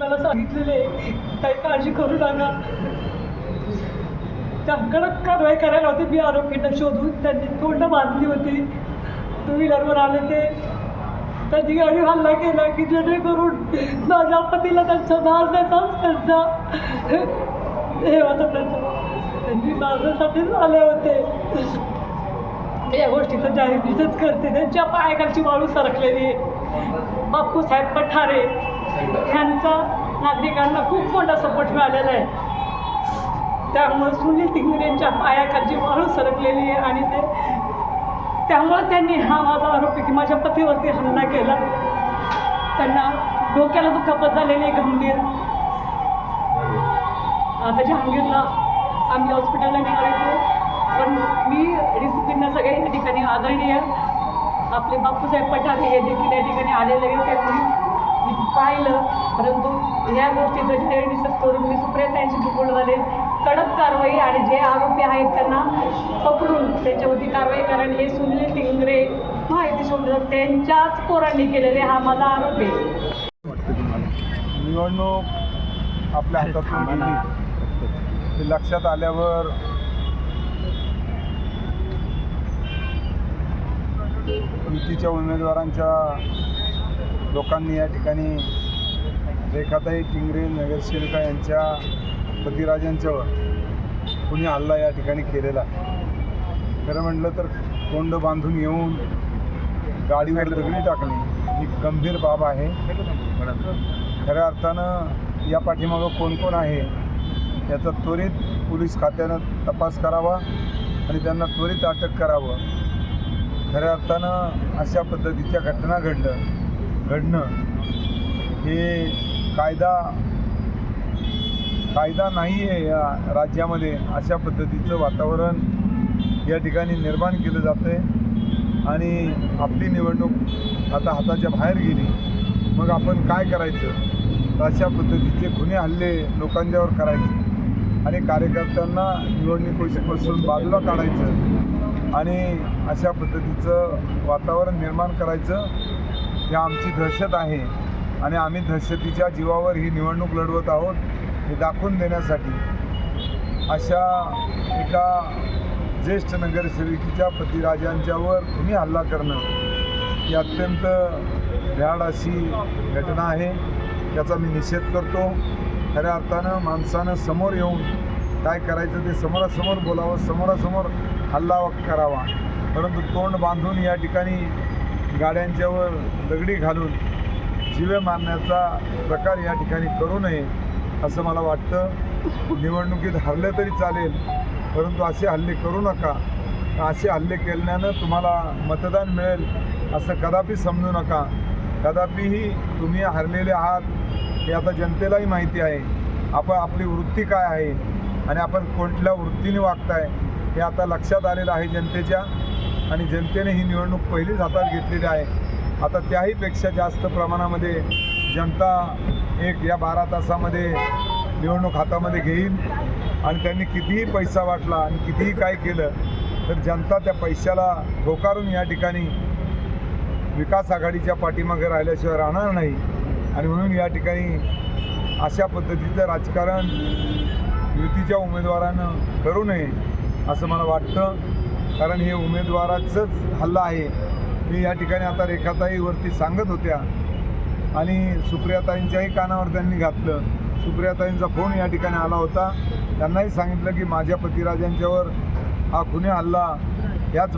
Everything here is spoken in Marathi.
आयोगाला सांगितलेले काही काळजी करू नका, त्या कडक कारवाई करायला होती. मी आरोपींना शोधून त्यांनी तोंड बांधली होती. टू व्हीलरवर आले ते, त्यांनी गाडी हल्ला केला की जेणेकरून माझ्या पतीला त्यांचा मारण्याचाच त्यांचा हे होतं. त्यांनी मारण्यासाठीच आले होते. या गोष्टीचं जाहीर निषेध करते. त्यांच्या पायाखालची वाळू सरकलेली आहे. बापूसाहेब पठारे यांचा नागरिकांना खूप मोठा सपोर्ट मिळालेला आहे. त्यामुळे सुनील टिंगरे यांच्या पायाखालची वाळू सरकलेली आहे आणि त्यामुळे त्यांनी हा माझा आरोप आहे की माझ्या पतीवरती हल्ला केला. त्यांना डोक्याला दुखापत झालेली गंभीर. आता जहांगीरला आम्ही हॉस्पिटलला निघालो, पण मी डिसिप्लिनला सगळे या ठिकाणी आदरणीय आपले बापूसाहेब पठारे हे देखील या ठिकाणी आलेले आहेत. त्यामुळे मी पाहिलं, परंतु या गोष्टीचं जाहीर निषेध करून मी सुप्रियाताईंशी बोलणं झाले. कडक कारवाई आणि जे आरोपी आहेत त्यांना पकडून त्याच्यावरती कारवाई कारण हे सुनील टिंगरे माहिती शोधलं त्यांच्याच पोरांनी केलेले हा माझा आरोप आहे. निवडणूक आपल्या हातातून गेली हे लक्षात आल्यावर युतीच्या उमेदवारांच्या लोकांनी या ठिकाणी रेखाताई टिंगरे नगरसेविका यांच्या पतिराजांच्यावर कुणी हल्ला या ठिकाणी केलेला आहे. खरं म्हटलं तर तोंड बांधून येऊन गाडीवर दगडी टाकणे ही गंभीर बाब आहे. खऱ्या अर्थानं या पाठीमागं कोण कोण आहे याचा त्वरित पोलीस खात्यानं तपास करावा आणि त्यांना त्वरित अटक करावं. खऱ्या अर्थानं अशा पद्धतीच्या घटना घडणं हे कायदा नाही आहे या राज्यामध्ये. अशा पद्धतीचं वातावरण या ठिकाणी निर्माण केलं जातं आहे आणि आपली निवडणूक आता हाताच्या बाहेर गेली, मग आपण काय करायचं? अशा पद्धतीचे गुन्हे हल्ले लोकांच्यावर करायचे आणि कार्यकर्त्यांना निवडणुकीपासून बाजूला काढायचं आणि अशा पद्धतीचं वातावरण निर्माण करायचं, ही आमची दहशत आहे आणि आम्ही दहशतीच्या जीवावर ही निवडणूक लढवत आहोत हे दाखवून देण्यासाठी अशा एका ज्येष्ठ नगरसेविकेच्या पतिराजांच्यावर कुणी हल्ला करणं ही अत्यंत भ्याड अशी घटना आहे. याचा मी निषेध करतो. खऱ्या अर्थानं माणसानं समोर येऊन काय करायचं ते समोरासमोर बोलावं, समोरासमोर हल्ला करावा, परंतु तोंड बांधून या ठिकाणी गाड्यांच्यावर दगडी घालून जीवे मारण्याचा प्रकार या ठिकाणी करू नये असं मला वाटतं. निवडणुकीत हरले तरी चालेल, परंतु असे हल्ले करू नका. असे हल्ले केल्यानं तुम्हाला मतदान मिळेल असं कदापि समजू नका. कदापिही तुम्ही हरलेले आहात हे आता जनतेलाही माहिती आहे. आपली वृत्ती काय आहे आणि आपण कोणत्या वृत्तीने वागताय हे आता लक्षात आलेलं आहे जनतेच्या आणि जनतेने ही निवडणूक पहिलीच हातात घेतलेली आहे. आता त्याहीपेक्षा जास्त प्रमाणामध्ये जनता या 12 तासामध्ये निवडणूक हातामध्ये घेईल आणि त्यांनी कितीही पैसा वाटला आणि कितीही काय केलं तर जनता त्या पैशाला ठोकारून या ठिकाणी विकास आघाडीच्या पाठीमागे राहिल्याशिवाय राहणार नाही. आणि म्हणून या ठिकाणी अशा पद्धतीचं राजकारण युतीच्या उमेदवारानं करू नये असं मला वाटतं. कारण हे उमेदवाराचंच हल्ला आहे. मी या ठिकाणी आता रेखाताईवरती सांगत होत्या आणि सुप्रियाताईंच्याही कानावर त्यांनी घातलं. सुप्रियाताईंचा फोन या ठिकाणी आला होता. त्यांनाही सांगितलं की माझ्या पतिराजांच्यावर हा खुनी हल्ला याच